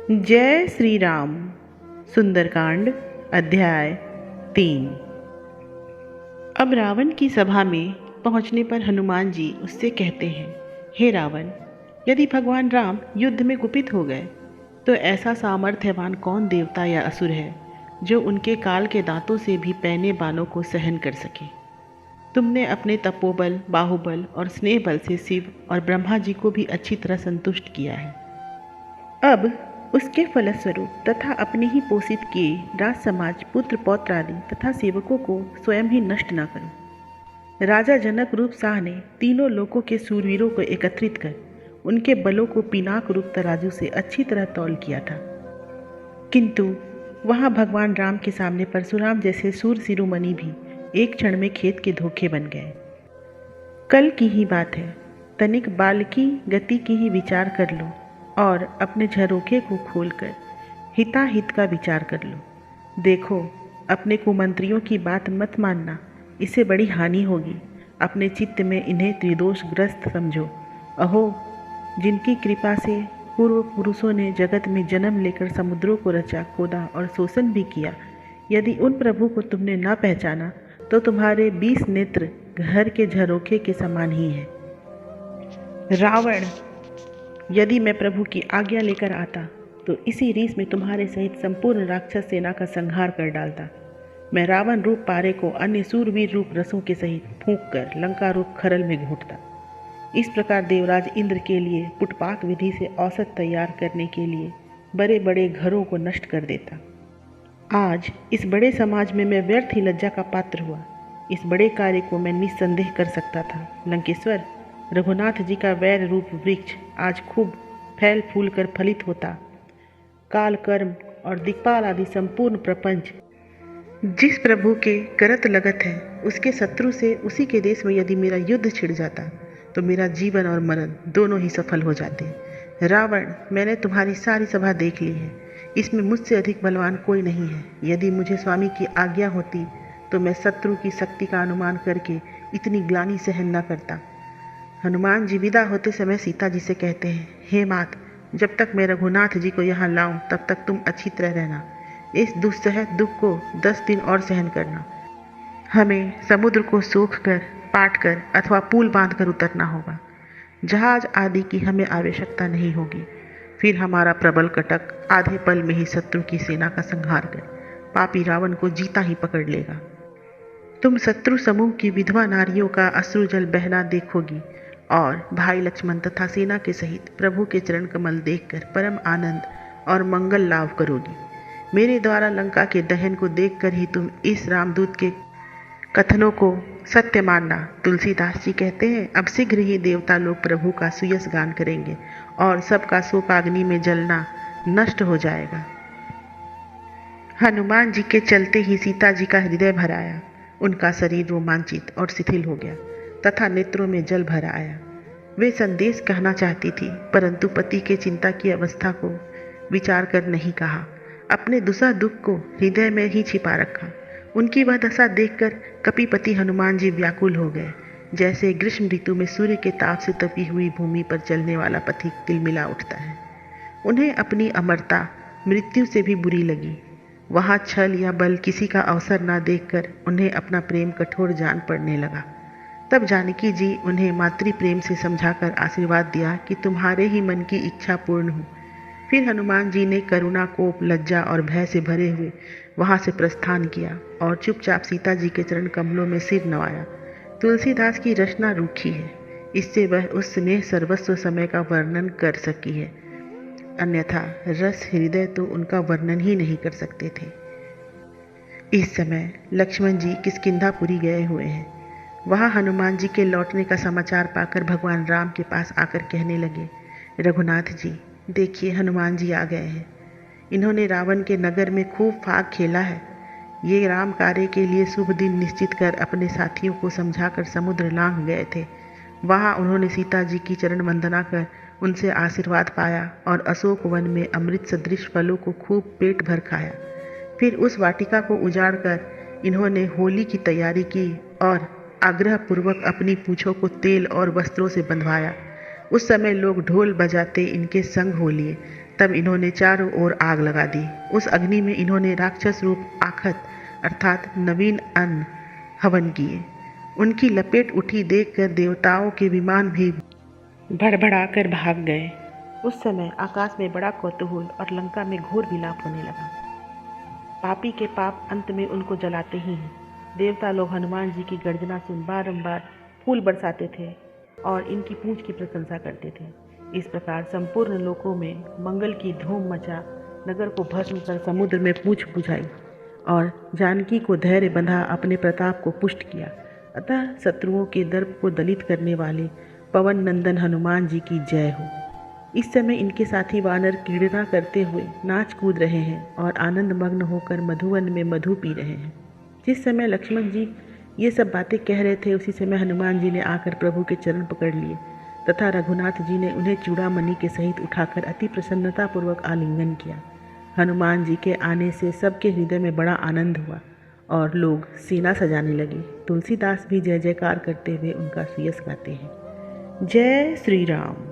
जय श्री राम। सुंदरकांड अध्याय 3। अब रावण की सभा में पहुंचने पर हनुमान जी उससे कहते हैं, हे रावण, यदि भगवान राम युद्ध में कुपित हो गए तो ऐसा सामर्थ्यवान कौन देवता या असुर है जो उनके काल के दांतों से भी पैने बाणों को सहन कर सके। तुमने अपने तपोबल, बाहुबल और स्नेह बल से शिव और ब्रह्मा जी को भी अच्छी तरह संतुष्ट किया है। अब उसके फलस्वरूप तथा अपने ही पोषित किए राज समाज, पुत्र पौत्र आदि तथा सेवकों को स्वयं ही नष्ट न करो। राजा जनक रूप शाह ने तीनों लोकों के सूरवीरों को एकत्रित कर उनके बलों को पिनाक रूप तराजू से अच्छी तरह तौल किया था, किंतु वहां भगवान राम के सामने परशुराम जैसे सूर शिरोमणि भी एक क्षण में खेत के धोखे बन गए। कल की ही बात है, तनिक बाल की गति की ही विचार कर लो और अपने झरोखे को खोलकर हिताहित का विचार कर लो। देखो, अपने कुमंत्रियों की बात मत मानना, इससे बड़ी हानि होगी। अपने चित्त में इन्हें त्रिदोषग्रस्त समझो। अहो, जिनकी कृपा से पूर्व पुरुषों ने जगत में जन्म लेकर समुद्रों को रचा, खोदा और शोषण भी किया, यदि उन प्रभु को तुमने न पहचाना तो तुम्हारे 20 नेत्र घर के झरोखे के समान ही है। रावण, यदि मैं प्रभु की आज्ञा लेकर आता तो इसी रीस में तुम्हारे सहित संपूर्ण राक्षस सेना का संहार कर डालता। मैं रावण रूप पारे को अन्य सूरवीर रूप रसों के सहित फूंक कर लंका रूप खरल में घोंटता। इस प्रकार देवराज इंद्र के लिए पुटपाक विधि से औसत तैयार करने के लिए बड़े बड़े घरों को नष्ट कर देता। आज इस बड़े समाज में मैं व्यर्थ ही लज्जा का पात्र हुआ। इस बड़े कार्य को मैं निस्संदेह कर सकता था। लंकेश्वर, रघुनाथ जी का वैर रूप वृक्ष आज खूब फैल फूल कर फलित होता। काल, कर्म और दिक्पाल आदि संपूर्ण प्रपंच जिस प्रभु के करत लगत है, उसके शत्रु से उसी के देश में यदि मेरा युद्ध छिड़ जाता तो मेरा जीवन और मरण दोनों ही सफल हो जाते। रावण, मैंने तुम्हारी सारी सभा देख ली है। इसमें मुझसे अधिक बलवान कोई नहीं है। यदि मुझे स्वामी की आज्ञा होती तो मैं शत्रु की शक्ति का अनुमान करके इतनी ग्लानि सहन न करता। हनुमान जी विदा होते समय सीता जी से कहते हैं, हे मात, जब तक मैं रघुनाथ जी को यहाँ लाऊं तब तक तुम अच्छी तरह रहना। इस दुस्सह दुख को 10 दिन और सहन करना। हमें समुद्र को सोख कर, पाट कर अथवा पुल बांध कर उतरना होगा। जहाज आदि की हमें आवश्यकता नहीं होगी। फिर हमारा प्रबल कटक आधे पल में ही शत्रु की सेना का संहार कर पापी रावण को जीता ही पकड़ लेगा। तुम शत्रु समूह की विधवा नारियों का अश्रु जल बहना देखोगी और भाई लक्ष्मण तथा सेना के सहित प्रभु के चरण कमल देखकर परम आनंद और मंगल लाभ करोगी। मेरे द्वारा लंका के दहन को देखकर ही तुम इस रामदूत के कथनों को सत्य मानना। तुलसीदास जी कहते हैं, अब शीघ्र ही देवता लोग प्रभु का सुयस गान करेंगे और सबका शोकाग्नि में जलना नष्ट हो जाएगा। हनुमान जी के चलते ही सीता जी का हृदय भर आया। उनका शरीर रोमांचित और शिथिल हो गया तथा नेत्रों में जल भर आया। वे संदेश कहना चाहती थी, परंतु पति के चिंता की अवस्था को विचार कर नहीं कहा। अपने दुसा दुख को हृदय में ही छिपा रखा। उनकी वह दशा देखकर कपिपति हनुमान जी व्याकुल हो गए, जैसे ग्रीष्म ऋतु में सूर्य के ताप से तपी हुई भूमि पर चलने वाला पथिक तिलमिला उठता है। उन्हें अपनी अमरता मृत्यु से भी बुरी लगी। वहाँ छल या बल किसी का अवसर न देखकर उन्हें अपना प्रेम कठोर जान पड़ने लगा। तब जानकी जी उन्हें मातृ प्रेम से समझाकर आशीर्वाद दिया कि तुम्हारे ही मन की इच्छा पूर्ण हो। फिर हनुमान जी ने करुणा, कोप, लज्जा और भय से भरे हुए वहाँ से प्रस्थान किया और चुपचाप सीता जी के चरण कमलों में सिर नवाया। तुलसीदास की रचना रूखी है, इससे वह उस स्नेह सर्वस्व समय का वर्णन कर सकी है, अन्यथा रस हृदय तो उनका वर्णन ही नहीं कर सकते थे। इस समय लक्ष्मण जी किष्किंधापुरी गए हुए हैं। वहाँ हनुमान जी के लौटने का समाचार पाकर भगवान राम के पास आकर कहने लगे, रघुनाथ जी, देखिए हनुमान जी आ गए हैं। इन्होंने रावण के नगर में खूब फाग खेला है। ये राम कार्य के लिए शुभ दिन निश्चित कर अपने साथियों को समझाकर समुद्र लांघ गए थे। वहाँ उन्होंने सीता जी की चरण वंदना कर उनसे आशीर्वाद पाया और अशोक वन में अमृत सदृश फलों को खूब पेट भर खाया। फिर उस वाटिका को उजाड़ कर इन्होंने होली की तैयारी की और आग्रहपूर्वक अपनी पूँछों को तेल और वस्त्रों से बंधवाया। उस समय लोग ढोल बजाते इनके संग हो लिए तब इन्होंने चारों ओर आग लगा दी। उस अग्नि में इन्होंने राक्षस रूप आखत अर्थात नवीन अन्न हवन किए। उनकी लपेट उठी देखकर देवताओं के विमान भी भड़बड़ाकर भाग गए। उस समय आकाश में बड़ा कौतूहल और लंका में घोर विलाप होने लगा। पापी के पाप अंत में उनको जलाते ही हैं। देवता लोग हनुमान जी की गर्जना सुन बारंबार फूल बरसाते थे और इनकी पूंछ की प्रशंसा करते थे। इस प्रकार संपूर्ण लोकों में मंगल की धूम मचा। नगर को भस्म कर समुद्र में पूंछ बुझाई और जानकी को धैर्य बंधा अपने प्रताप को पुष्ट किया। अतः शत्रुओं के दर्प को दलित करने वाले पवन नंदन हनुमान जी की जय हो। इस समय इनके साथी वानर क्रीड़ा करते हुए नाच कूद रहे हैं और आनंद मग्न होकर मधुवन में मधु पी रहे हैं। जिस समय लक्ष्मण जी ये सब बातें कह रहे थे, उसी समय हनुमान जी ने आकर प्रभु के चरण पकड़ लिए तथा रघुनाथ जी ने उन्हें चूड़ामणि के सहित उठाकर अति प्रसन्नतापूर्वक आलिंगन किया। हनुमान जी के आने से सबके हृदय में बड़ा आनंद हुआ और लोग सेना सजाने लगे। तुलसीदास भी जय जयकार करते हुए उनका श्रेयस गाते हैं। जय श्री राम।